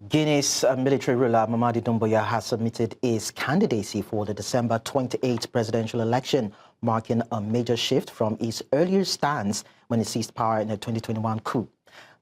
Guinea's military ruler Mamady Doumbouya has submitted his candidacy for the December 28th presidential election, marking a major shift from his earlier stance when he seized power in the 2021 coup.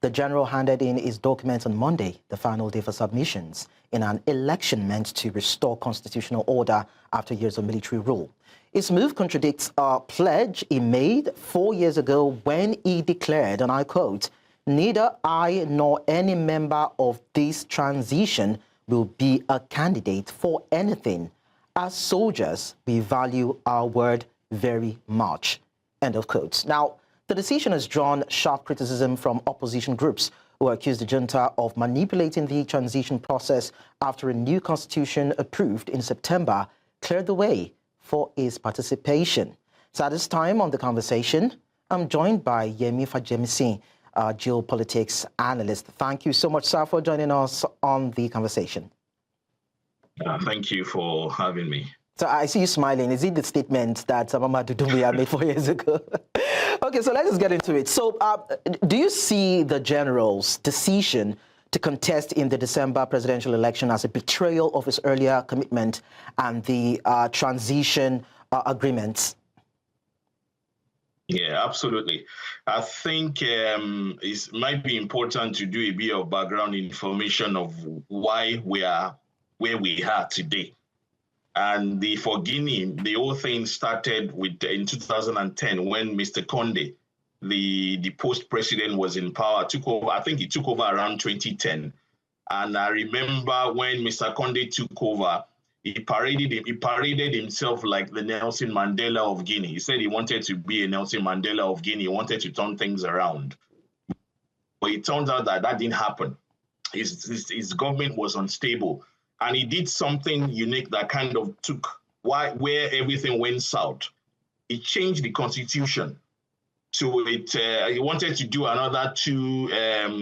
The general handed in his documents on Monday, the final day for submissions, in an election meant to restore constitutional order after years of military rule. His move contradicts a pledge he made 4 years ago when he declared, and I quote, "Neither I nor any member of this transition will be a candidate for anything. As soldiers, we value our word very much." End of quote. Now, the decision has drawn sharp criticism from opposition groups who accuse the junta of manipulating the transition process after a new constitution approved in September cleared the way for his participation. So at this time on the conversation, I'm joined by Yemi Fajemisin, Geo-Politics Analyst. Thank you so much, sir, for joining us on the conversation. Thank you for having me. So I see you smiling. Is it the statement that Mamady Doumbouya made 4 years ago? Okay, so let's just get into it. So do you see the general's decision to contest in the December presidential election as a betrayal of his earlier commitment and the transition agreements? Yeah, absolutely. I think it might be important to do a bit of background information of why we are where we are today. And for Guinea, the whole thing started in 2010 when Mr. Condé, the post-president, was in power, took over. I think he took over around 2010. And I remember when Mr. Condé took over, he paraded himself like the Nelson Mandela of Guinea. He said he wanted to be a Nelson Mandela of Guinea. He wanted to turn things around. But it turns out that didn't happen. His government was unstable. And he did something unique that kind of took where everything went south. He changed the constitution. So he wanted to do another 2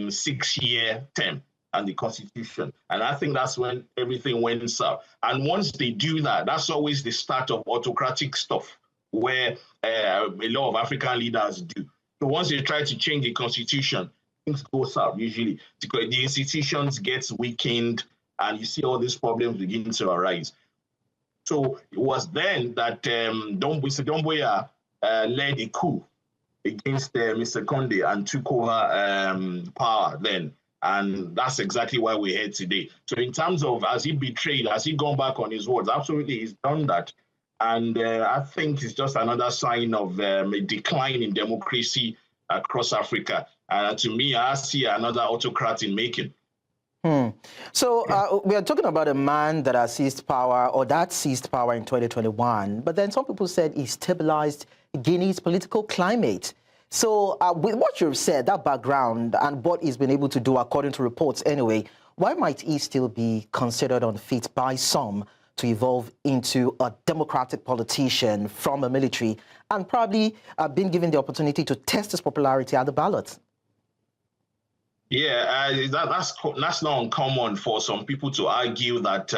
6-year term and the constitution. And I think that's when everything went south. And once they do that, that's always the start of autocratic stuff, where a lot of African leaders do. So once they try to change the constitution, things go south usually, because the institutions get weakened, and you see all these problems begin to arise. So it was then that Mr. Doumbouya led a coup against Mr. Condé and took over power then. And that's exactly why we're here today. So in terms of, has he betrayed, has he gone back on his words? Absolutely, he's done that. And I think it's just another sign of a decline in democracy across Africa. To me, I see another autocrat in making. So we are talking about a man that has seized power, or that seized power in 2021, but then some people said he stabilized Guinea's political climate. So with what you've said, that background and what he's been able to do according to reports anyway, why might he still be considered unfit by some to evolve into a democratic politician from a military and probably been given the opportunity to test his popularity at the ballot? Yeah, that's not uncommon for some people to argue that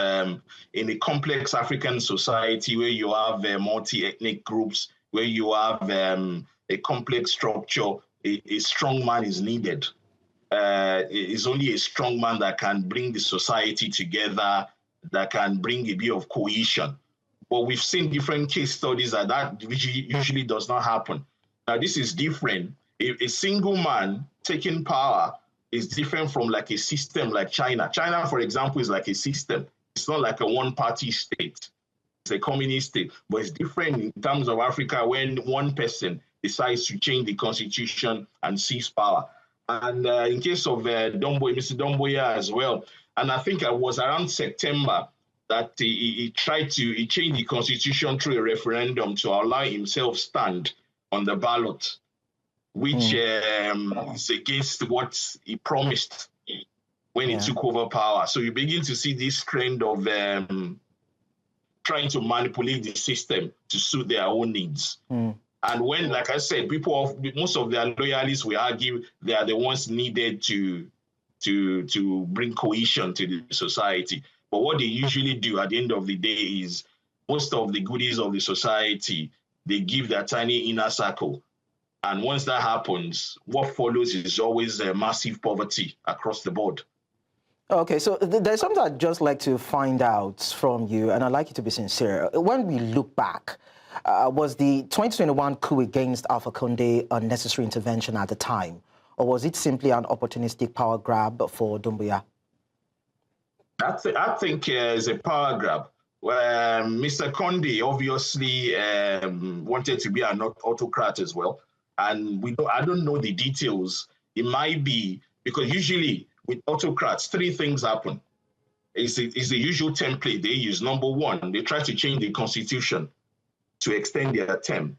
in a complex African society where you have multi-ethnic groups, where you have a complex structure, a strong man is needed. It's only a strong man that can bring the society together, that can bring a bit of cohesion. But we've seen different case studies that usually does not happen. Now, this is different. A single man taking power is different from like a system like China. China, for example, is like a system. It's not like a one-party state. It's a communist state. But it's different in terms of Africa when one person decides to change the constitution and seize power. And in case of Mr. Doumbouya as well, and I think it was around September that he changed the constitution through a referendum to allow himself stand on the ballot, which is against what he promised when he took over power. So you begin to see this trend of trying to manipulate the system to suit their own needs. And when, like I said, most of their loyalists will argue they are the ones needed to bring cohesion to the society. But what they usually do at the end of the day is most of the goodies of the society, they give their tiny inner circle. And once that happens, what follows is always massive poverty across the board. Okay, so there's something I'd just like to find out from you, and I'd like you to be sincere. When we look back, was the 2021 coup against Alpha Conde a necessary intervention at the time, or was it simply an opportunistic power grab for Doumbouya? I think it's a power grab. Mr. Conde obviously wanted to be an autocrat as well, and I don't know the details. It might be because usually with autocrats, three things happen. It's the usual template they use. Number one, they try to change the constitution to extend their term.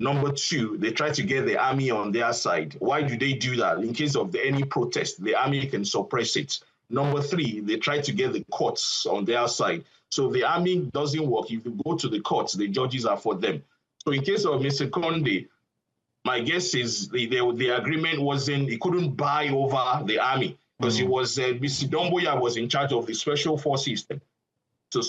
Number two, they try to get the army on their side. Why do they do that? In case of any protest, the army can suppress it. Number three, they try to get the courts on their side. So if the army doesn't work, if you go to the courts, the judges are for them. So in case of Mr. Conde, my guess is the agreement wasn't, he couldn't buy over the army because he was, Mr. Doumbouya was in charge of the special force system. So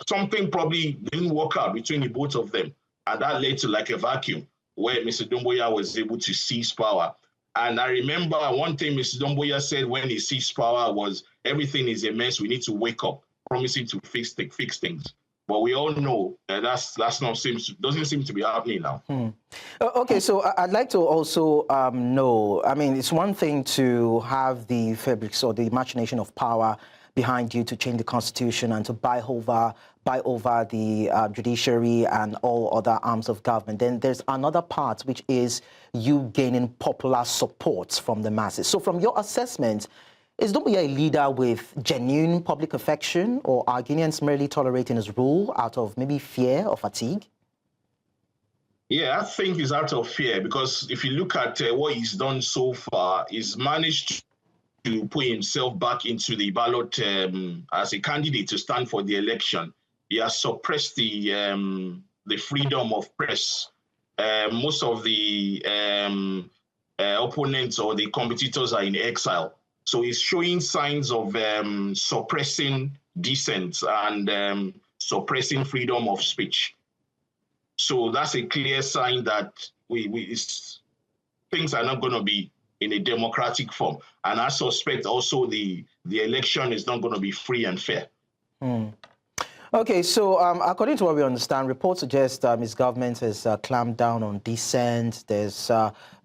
something probably didn't work out between the both of them. And that led to like a vacuum where Mr. Doumbouya was able to seize power. And I remember one thing Mr. Doumbouya said when he seized power was, everything is a mess, we need to wake up, promising to fix things. But we all know that doesn't seem to be happening now. Okay, so I'd like to also know, I mean, it's one thing to have the fabrics or the machination of power behind you to change the constitution and to buy over the judiciary and all other arms of government. Then there's another part, which is you gaining popular support from the masses. So from your assessment, is Doumbouya a leader with genuine public affection, or are Guineans merely tolerating his rule out of maybe fear or fatigue? Yeah, I think it's out of fear, because if you look at what he's done so far, he's managed to put himself back into the ballot as a candidate to stand for the election. He has suppressed the freedom of press. Most of the opponents or the competitors are in exile. So he's showing signs of suppressing dissent and suppressing freedom of speech. So that's a clear sign that things are not going to be in a democratic form. And I suspect also the election is not going to be free and fair. Okay, so according to what we understand, reports suggest his government has clamped down on dissent. There's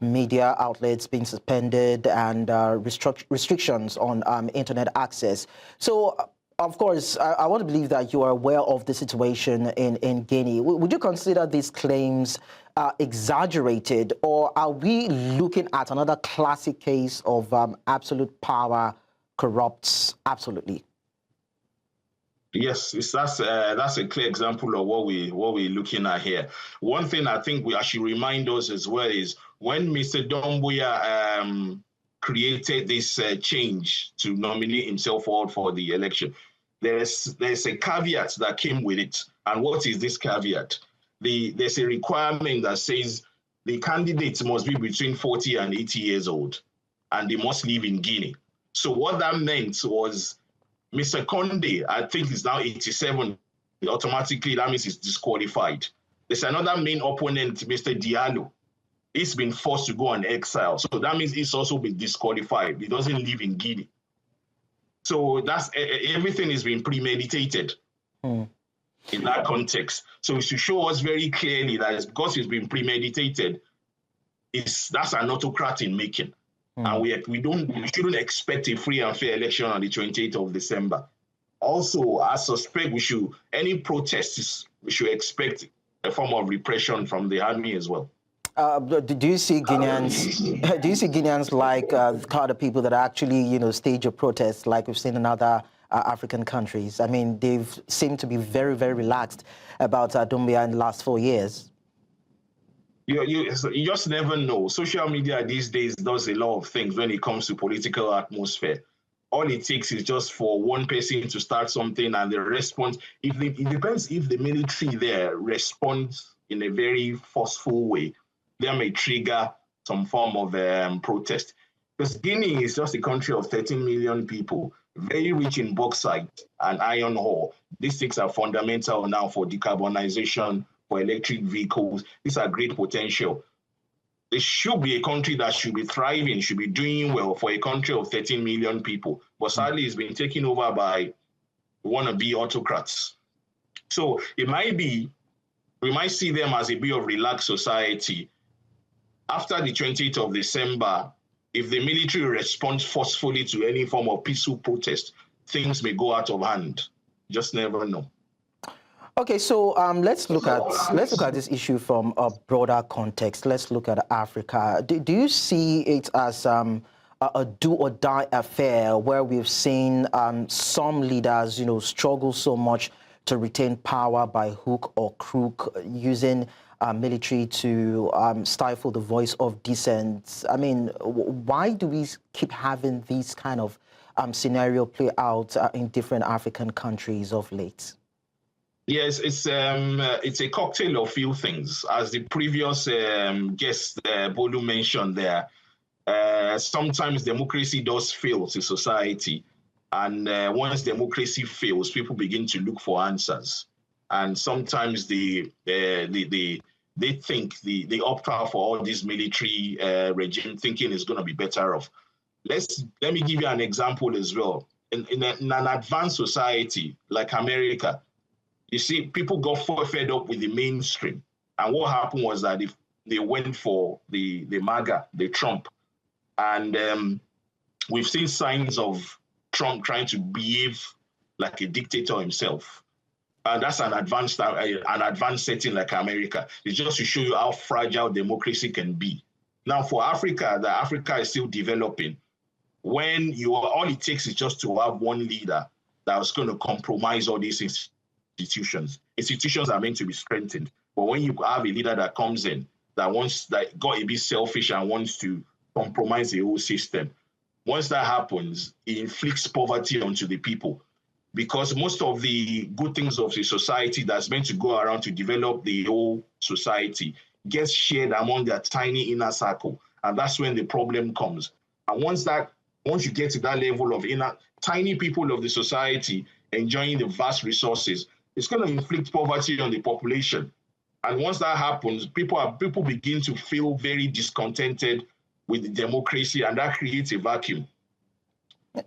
media outlets being suspended and restrictions on internet access. So, of course, I want to believe that you are aware of the situation in Guinea. Would you consider these claims exaggerated, or are we looking at another classic case of absolute power corrupts absolutely? Yes, that's a clear example of what we're looking at here. One thing I think I should remind us as well is when Mr. Doumbouya created this change to nominate himself forward for the election, there's a caveat that came with it. And what is this caveat? There's a requirement that says the candidates must be between 40 and 80 years old, and they must live in Guinea. So what that meant was Mr. Conde, I think, is now 87. Automatically, that means he's disqualified. There's another main opponent, Mr. Diallo. He's been forced to go on exile. So that means he's also been disqualified. He doesn't live in Guinea. So that's everything is being premeditated in that context. So it's to show us very clearly that it's because it's been premeditated, that's an autocrat in making. And we shouldn't expect a free and fair election on the 28th of December. Also, I suspect any protests, we should expect a form of repression from the army as well. Do you see Guineans? Do you see Guineans like the people that actually, stage a protest like we've seen in other African countries? I mean, they've seemed to be very, very relaxed about Doumbouya in the last 4 years. You just never know. Social media these days does a lot of things when it comes to political atmosphere. All it takes is just for one person to start something, and the response, it depends if the military there responds in a very forceful way, they may trigger some form of protest. Because Guinea is just a country of 13 million people, very rich in bauxite and iron ore. These things are fundamental now for decarbonization, for electric vehicles. These are great potential. it should be a country that should be thriving, should be doing well for a country of 13 million people. But sadly, it's been taken over by wannabe autocrats. So it might be, we might see them as a bit of relaxed society. After the 28th of December, if the military responds forcefully to any form of peaceful protest, things may go out of hand. Just never know. Okay, so let's look at this issue from a broader context. Let's look at Africa. Do you see it as a do or die affair where we've seen some leaders, struggle so much to retain power by hook or crook, using military to stifle the voice of dissent? I mean, why do we keep having these kind of scenario play out in different African countries of late? Yes, it's a cocktail of few things. As the previous guest Bolu mentioned there, sometimes democracy does fail to society, and once democracy fails, people begin to look for answers, and sometimes they think they opt out for all this military regime, thinking it's going to be better off. Let me give you an example as well. In an advanced society like America, you see, people got fed up with the mainstream. And what happened was that if they went for the MAGA, the Trump. And we've seen signs of Trump trying to behave like a dictator himself. And that's an advanced setting like America. It's just to show you how fragile democracy can be. Now, for Africa, Africa is still developing. When all it takes is just to have one leader that's going to compromise all these institutions. Institutions are meant to be strengthened. But when you have a leader that comes in that got a bit selfish and wants to compromise the whole system, once that happens, it inflicts poverty onto the people. Because most of the good things of the society that's meant to go around to develop the whole society gets shared among their tiny inner circle. And that's when the problem comes. And once you get to that level of tiny people of the society enjoying the vast resources, it's going to inflict poverty on the population. And once that happens, people begin to feel very discontented with the democracy, and that creates a vacuum.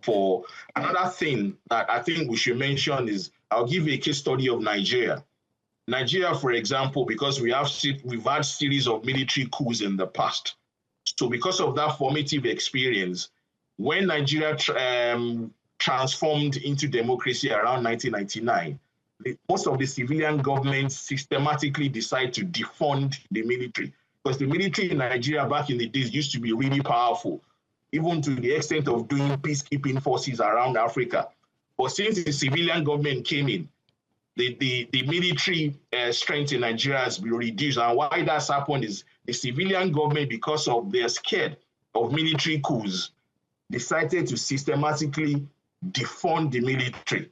For another thing that I think we should mention is, I'll give you a case study of Nigeria. Nigeria, for example, because we've had series of military coups in the past. So because of that formative experience, when Nigeria transformed into democracy around 1999, most of the civilian governments systematically decide to defund the military, because the military in Nigeria back in the days used to be really powerful, even to the extent of doing peacekeeping forces around Africa. But since the civilian government came in, the military strength in Nigeria has been reduced. And why that's happened is the civilian government, because they're scared of military coups, decided to systematically defund the military,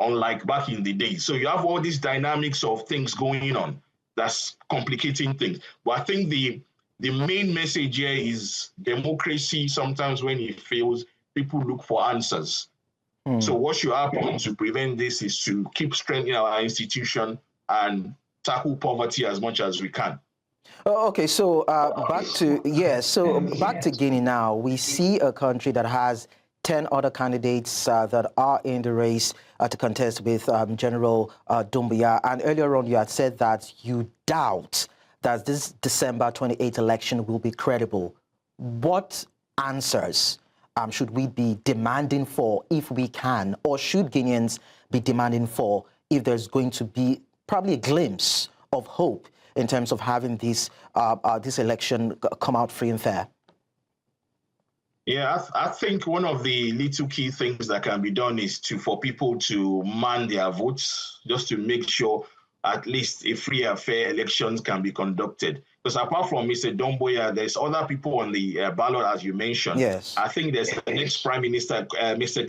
unlike back in the day. So you have all these dynamics of things going on that's complicating things. But I think the main message here is democracy, sometimes when it fails, people look for answers. So what should happen to prevent this is to keep strengthening our institution and tackle poverty as much as we can. Okay, so back to Guinea now. We see a country that has 10 other candidates that are in the race to contest with General Doumbouya. And earlier on, you had said that you doubt that this December 28th election will be credible. What answers should we be demanding for if we can, or should Guineans be demanding for if there's going to be probably a glimpse of hope in terms of having this election come out free and fair? Yeah, I think one of the little key things that can be done is for people to man their votes, just to make sure at least a free and fair elections can be conducted. Because apart from Mr. Doumbouya, there's other people on the ballot, as you mentioned. Yes. I think there's the next Prime Minister, Mr.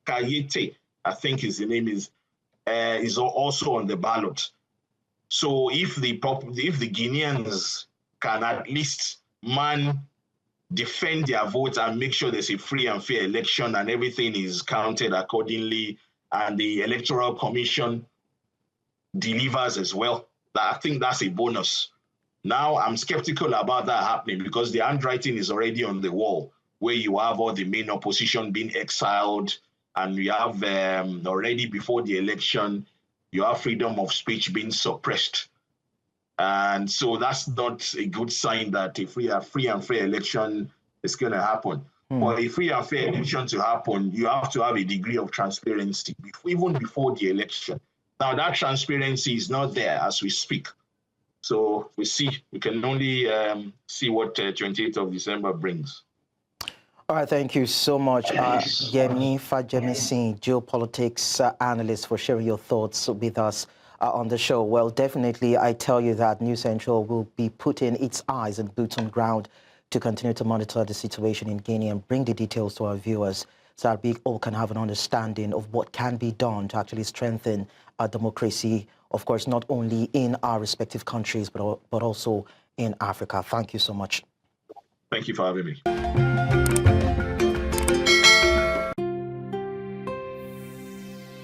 Kayete, I think his name is also on the ballot. So if the Guineans can at least defend their votes and make sure there's a free and fair election and everything is counted accordingly, and the Electoral Commission delivers as well, I think that's a bonus. Now I'm skeptical about that happening because the handwriting is already on the wall, where you have all the main opposition being exiled, and you have already before the election, you have freedom of speech being suppressed. And so that's not a good sign that a free and fair election is going to happen. For a free and fair election to happen, you have to have a degree of transparency, even before the election. Now, that transparency is not there as we speak. So we can only see what 28th of December brings. All right, thank you so much, Yemi Fajemisin, Geopolitics Analyst, for sharing your thoughts with us on the show. Well, definitely, I tell you that News Central will be putting its eyes and boots on ground to continue to monitor the situation in Guinea and bring the details to our viewers so that we all can have an understanding of what can be done to actually strengthen our democracy, of course, not only in our respective countries, but also in Africa. Thank you so much. Thank you for having me.